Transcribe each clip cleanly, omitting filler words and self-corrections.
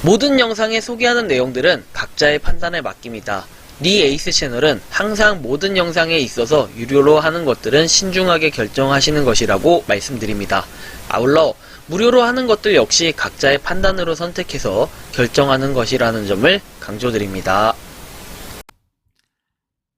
모든 영상에 소개하는 내용들은 각자의 판단에 맡깁니다. 니 에이스 채널은 항상 모든 영상에 있어서 유료로 하는 것들은 신중하게 결정하시는 것이라고 말씀드립니다. 아울러 무료로 하는 것들 역시 각자의 판단으로 선택해서 결정하는 것이라는 점을 강조드립니다.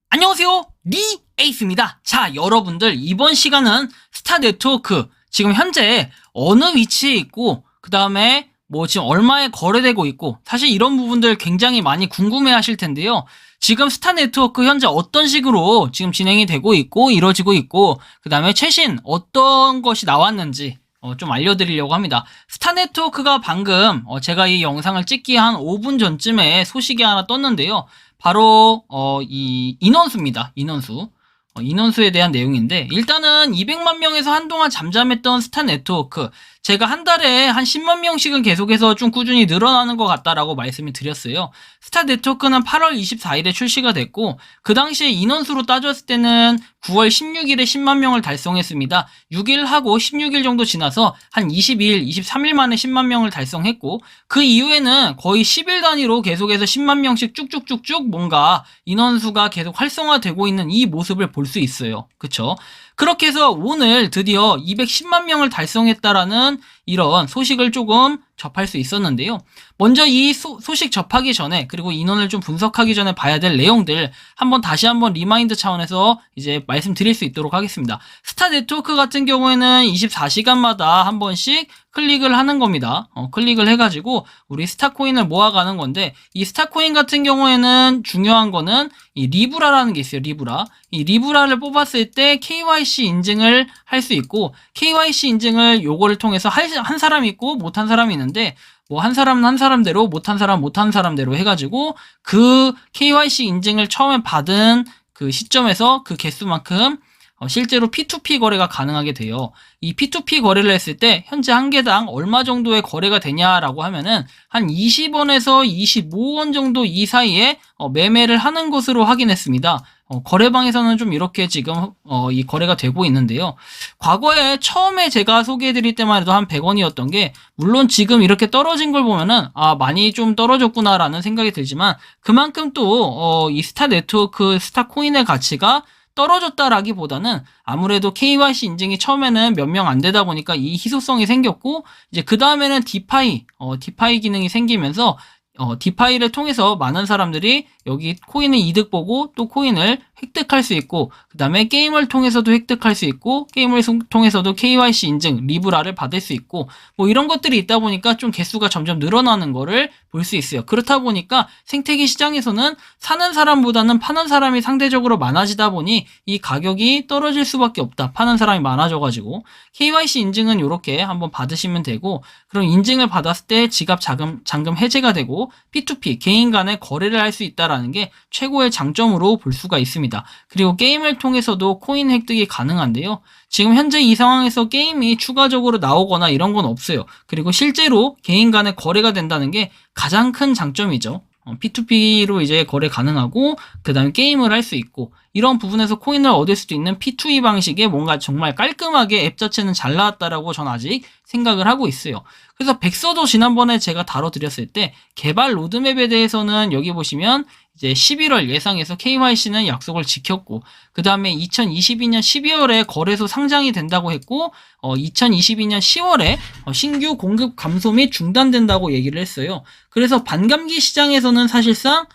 안녕하세요, 니 에이스입니다. 자, 여러분들 이번 시간은 스타네트워크 지금 현재 어느 위치에 있고 그 다음에 지금 얼마에 거래되고 있고, 사실 이런 부분들 굉장히 많이 궁금해 하실 텐데요. 지금 스타네트워크 현재 어떤 식으로 지금 진행이 되고 있고 이루어지고 있고, 그 다음에 최신 어떤 것이 나왔는지 좀 알려드리려고 합니다. 스타네트워크가 방금 제가 이 영상을 찍기 한 5분 전쯤에 소식이 하나 떴는데요. 바로 이 인원수입니다. 인원수에 대한 내용인데, 일단은 200만 명에서 한동안 잠잠했던 스타네트워크, 제가 한 달에 한 10만 명씩은 계속해서 좀 꾸준히 늘어나는 것 같다라고 말씀을 드렸어요. 스타네트워크는 8월 24일에 출시가 됐고, 그 당시에 인원수로 따졌을 때는 9월 16일에 10만 명을 달성했습니다. 6일 하고 16일 정도 지나서 한 22일, 23일 만에 10만 명을 달성했고, 그 이후에는 거의 10일 단위로 계속해서 10만 명씩 쭉쭉쭉쭉 뭔가 인원수가 계속 활성화되고 있는 이 모습을 볼 수 있어요. 그쵸? 그렇게 해서 오늘 드디어 210만 명을 달성했다라는 이런 소식을 조금 접할 수 있었는데요. 먼저 이 소식 접하기 전에, 그리고 인원을 좀 분석하기 전에 봐야 될 내용들 다시 한번 리마인드 차원에서 이제 말씀드릴 수 있도록 하겠습니다. 스타 네트워크 같은 경우에는 24시간마다 한 번씩 클릭을 하는 겁니다. 클릭을 해가지고 우리 스타코인을 모아가는 건데, 이 스타코인 같은 경우에는 중요한 거는 이 리브라라는 게 있어요. 이 리브라를 뽑았을 때 KYC 인증을 할 수 있고, KYC 인증을 요거를 통해서 한 사람이 있고 못한 사람이 있는데, 한 사람은 한 사람대로, 못한 사람대로 해가지고 그 KYC 인증을 처음에 받은 그 시점에서 그 개수만큼 실제로 P2P 거래가 가능하게 돼요. 이 P2P 거래를 했을 때 현재 한 개당 얼마 정도의 거래가 되냐라고 하면은 한 20원에서 25원 정도 이 사이에 매매를 하는 것으로 확인했습니다. 거래방에서는 좀 이렇게 지금 이 거래가 되고 있는데요. 과거에 처음에 제가 소개해드릴 때만 해도 한 100원이었던 게, 물론 지금 이렇게 떨어진 걸 보면은 많이 좀 떨어졌구나라는 생각이 들지만, 그만큼 또 이 스타 네트워크, 스타 코인의 가치가 떨어졌다라기보다는 아무래도 KYC 인증이 처음에는 몇 명 안 되다 보니까 이 희소성이 생겼고, 이제 그 다음에는 디파이 기능이 생기면서 디파이를 통해서 많은 사람들이 여기 코인의 이득 보고 또 코인을 획득할 수 있고, 그 다음에 게임을 통해서도 획득할 수 있고, 게임을 통해서도 KYC 인증, 리브라를 받을 수 있고, 이런 것들이 있다 보니까 좀 개수가 점점 늘어나는 거를 볼 수 있어요. 그렇다 보니까 생태계 시장에서는 사는 사람보다는 파는 사람이 상대적으로 많아지다 보니 이 가격이 떨어질 수밖에 없다. 파는 사람이 많아져가지고. KYC 인증은 이렇게 한번 받으시면 되고, 그럼 인증을 받았을 때 지갑 잔금 해제가 되고, P2P, 개인 간의 거래를 할 수 있다라는 게 최고의 장점으로 볼 수가 있습니다. 그리고 게임을 통해서도 코인 획득이 가능한데요. 지금 현재 이 상황에서 게임이 추가적으로 나오거나 이런 건 없어요. 그리고 실제로 개인 간의 거래가 된다는 게 가장 큰 장점이죠. P2P로 이제 거래 가능하고, 그 다음에 게임을 할 수 있고, 이런 부분에서 코인을 얻을 수도 있는 P2E 방식의 뭔가 정말 깔끔하게 앱 자체는 잘 나왔다라고 전 아직 생각을 하고 있어요. 그래서 백서도 지난번에 제가 다뤄드렸을 때 개발 로드맵에 대해서는 여기 보시면 이제 11월 예상에서 KYC는 약속을 지켰고, 그 다음에 2022년 12월에 거래소 상장이 된다고 했고, 2022년 10월에 신규 공급 감소 및 중단된다고 얘기를 했어요. 그래서 반감기 시장에서는 사실상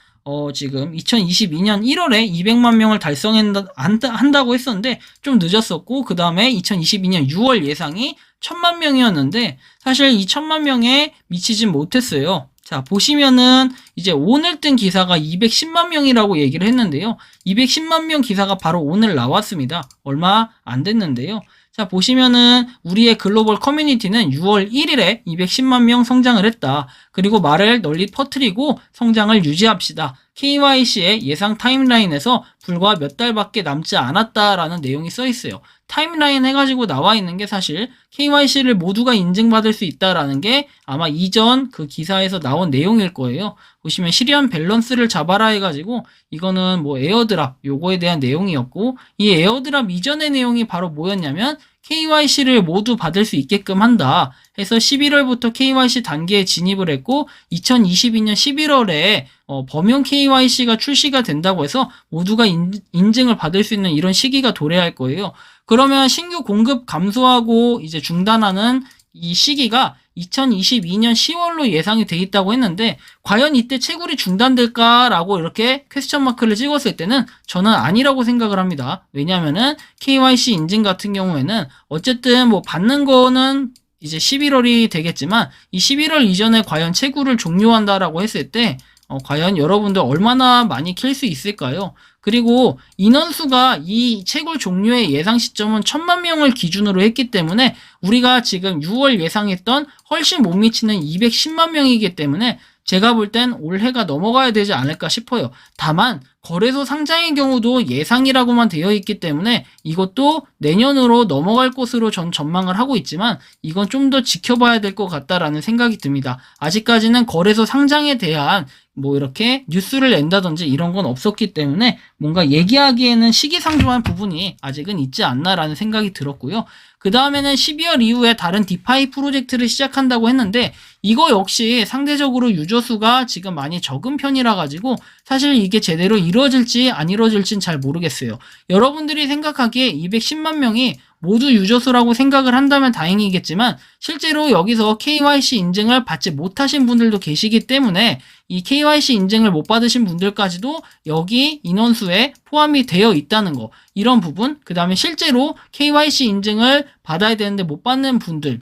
지금 2022년 1월에 200만 명을 달성한다고 했었는데 좀 늦었었고, 그 다음에 2022년 6월 예상이 1000만 명이었는데 사실 이 1000만 명에 미치진 못했어요. 자, 보시면은 이제 오늘 뜬 기사가 210만 명이라고 얘기를 했는데요. 210만 명 기사가 바로 오늘 나왔습니다. 얼마 안 됐는데요. 자, 보시면은 우리의 글로벌 커뮤니티는 6월 1일에 210만 명 성장을 했다. 그리고 말을 널리 퍼뜨리고 성장을 유지합시다. KYC의 예상 타임라인에서 불과 몇 달밖에 남지 않았다라는 내용이 써 있어요. 타임라인 해가지고 나와 있는 게 사실 KYC를 모두가 인증받을 수 있다라는 게 아마 이전 그 기사에서 나온 내용일 거예요. 보시면 실현 밸런스를 잡아라 해가지고 이거는 뭐 에어드랍 요거에 대한 내용이었고, 이 에어드랍 이전의 내용이 바로 뭐였냐면 KYC를 모두 받을 수 있게끔 한다 해서 11월부터 KYC 단계에 진입을 했고 2022년 11월에 범용 KYC가 출시가 된다고 해서 모두가 인증을 받을 수 있는 이런 시기가 도래할 거예요. 그러면 신규 공급 감소하고 이제 중단하는 이 시기가 2022년 10월로 예상이 돼 있다고 했는데 과연 이때 채굴이 중단될까라고 이렇게 퀘스천 마크를 찍었을 때는 저는 아니라고 생각을 합니다. 왜냐면은 KYC 인증 같은 경우에는 어쨌든 뭐 받는 거는 이제 11월이 되겠지만 이 11월 이전에 과연 채굴을 종료한다라고 했을 때 과연 여러분들 얼마나 많이 킬 수 있을까요? 그리고 인원수가 이 채굴 종료의 예상 시점은 1000만 명을 기준으로 했기 때문에 우리가 지금 6월 예상했던 훨씬 못 미치는 210만 명이기 때문에 제가 볼 땐 올해가 넘어가야 되지 않을까 싶어요. 다만 거래소 상장의 경우도 예상이라고만 되어 있기 때문에 이것도 내년으로 넘어갈 것으로 전 전망을 하고 있지만 이건 좀 더 지켜봐야 될 것 같다라는 생각이 듭니다. 아직까지는 거래소 상장에 대한 뭐 이렇게 뉴스를 낸다든지 이런 건 없었기 때문에 뭔가 얘기하기에는 시기상조한 부분이 아직은 있지 않나라는 생각이 들었고요. 그 다음에는 12월 이후에 다른 디파이 프로젝트를 시작한다고 했는데 이거 역시 상대적으로 유저 수가 지금 많이 적은 편이라 가지고 사실 이게 제대로 이루어질지 안 이루어질지는 잘 모르겠어요. 여러분들이 생각하기에 210만 명이 모두 유저 수라고 생각을 한다면 다행이겠지만 실제로 여기서 KYC 인증을 받지 못하신 분들도 계시기 때문에 이 KYC 인증을 못 받으신 분들까지도 여기 인원수에 포함이 되어 있다는 거, 이런 부분, 그 다음에 실제로 KYC 인증을 받아야 되는데 못 받는 분들,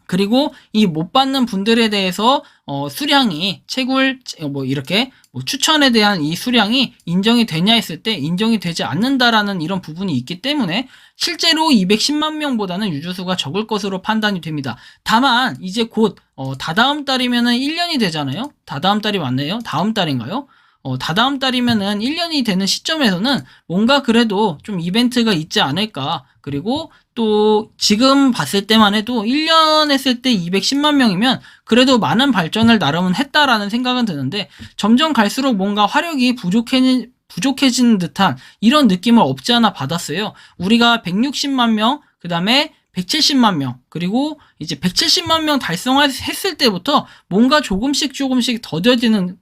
그리고 이 못 받는 분들에 대해서 수량이 채굴 뭐 이렇게 뭐 추천에 대한 이 수량이 인정이 되냐 했을 때 인정이 되지 않는다라는 이런 부분이 있기 때문에 실제로 210만 명보다는 유저수가 적을 것으로 판단이 됩니다. 다만 이제 곧 다다음 달이면은 1년이 되잖아요. 다다음 달이 맞네요. 다음 달인가요? 다다음 달이면은 1년이 되는 시점에서는 뭔가 그래도 좀 이벤트가 있지 않을까. 그리고 또 지금 봤을 때만 해도 1년 했을 때 210만 명이면 그래도 많은 발전을 나름은 했다라는 생각은 드는데 점점 갈수록 뭔가 화력이 부족해지는 듯한 이런 느낌을 없지 않아 받았어요. 우리가 160만 명, 그 다음에 170만 명, 그리고 이제 170만 명 달성했을 때부터 뭔가 조금씩 더뎌지는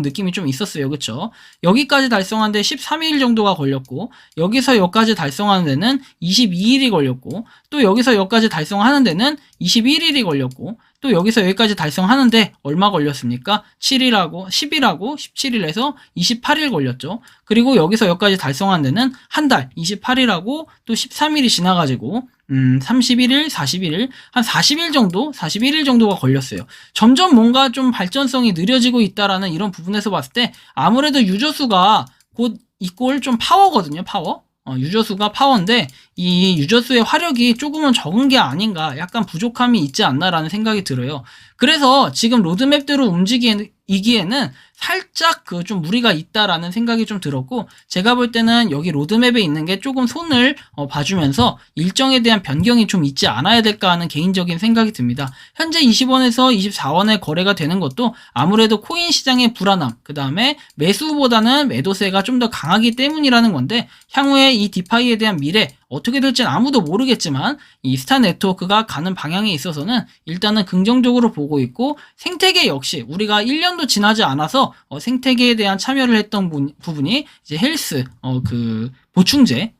느낌이 좀 있었어요. 그쵸? 여기까지 달성하는데 13일 정도가 걸렸고, 여기서 여기까지 달성하는 데는 22일이 걸렸고, 또 여기서 여기까지 달성하는 데는 21일이 걸렸고, 또 여기서 여기까지 달성하는데 얼마 걸렸습니까? 10일하고 17일에서 28일 걸렸죠. 그리고 여기서 여기까지 달성하는 데는 한 달, 28일하고 또 13일이 지나가지고 31일, 41일, 한 41일 정도가 걸렸어요. 점점 뭔가 좀 발전성이 느려지고 있다라는 이런 부분에서 봤을 때 아무래도 유저 수가 곧 이꼴 좀 파워거든요, 파워. 유저 수가 파워인데 이 유저 수의 화력이 조금은 적은 게 아닌가, 약간 부족함이 있지 않나라는 생각이 들어요. 그래서 지금 로드맵대로 움직이기에는 살짝 그 좀 무리가 있다라는 생각이 좀 들었고, 제가 볼 때는 여기 로드맵에 있는 게 조금 손을 봐주면서 일정에 대한 변경이 좀 있지 않아야 될까 하는 개인적인 생각이 듭니다. 현재 20원에서 24원에 거래가 되는 것도 아무래도 코인 시장의 불안함, 그 다음에 매수보다는 매도세가 좀 더 강하기 때문이라는 건데, 향후에 이 디파이에 대한 미래 어떻게 될지는 아무도 모르겠지만 이 스타 네트워크가 가는 방향에 있어서는 일단은 긍정적으로 보고 있고, 생태계 역시 우리가 1년도 지나지 않아서 생태계에 대한 참여를 했던 부분이 이제 헬스 그 보충제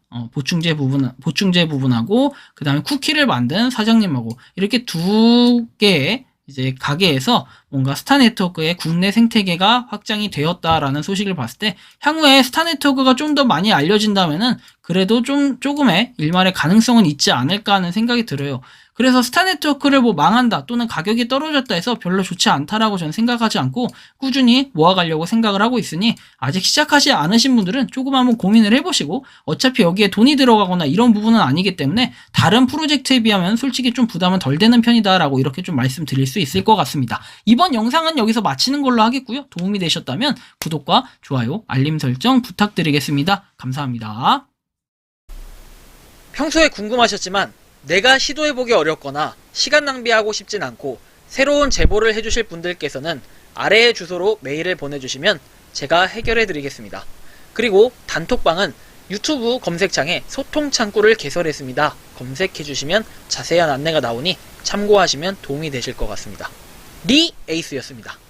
부분하고 그 다음에 쿠키를 만든 사장님하고 이렇게 두 개의 이제 가게에서 뭔가 스타 네트워크의 국내 생태계가 확장이 되었다라는 소식을 봤을 때 향후에 스타 네트워크가 좀 더 많이 알려진다면은 그래도 조금의 일말의 가능성은 있지 않을까 하는 생각이 들어요. 그래서 스타 네트워크를 뭐 망한다 또는 가격이 떨어졌다 해서 별로 좋지 않다라고 저는 생각하지 않고 꾸준히 모아가려고 생각을 하고 있으니, 아직 시작하지 않으신 분들은 조금 한번 고민을 해보시고, 어차피 여기에 돈이 들어가거나 이런 부분은 아니기 때문에 다른 프로젝트에 비하면 솔직히 좀 부담은 덜 되는 편이다라고 이렇게 좀 말씀드릴 수 있을 것 같습니다. 이번 영상은 여기서 마치는 걸로 하겠고요. 도움이 되셨다면 구독과 좋아요, 알림 설정 부탁드리겠습니다. 감사합니다. 평소에 궁금하셨지만 내가 시도해보기 어렵거나 시간 낭비하고 싶진 않고 새로운 제보를 해주실 분들께서는 아래의 주소로 메일을 보내주시면 제가 해결해드리겠습니다. 그리고 단톡방은 유튜브 검색창에 소통 창구를 개설했습니다. 검색해주시면 자세한 안내가 나오니 참고하시면 도움이 되실 것 같습니다. 리 에이스였습니다.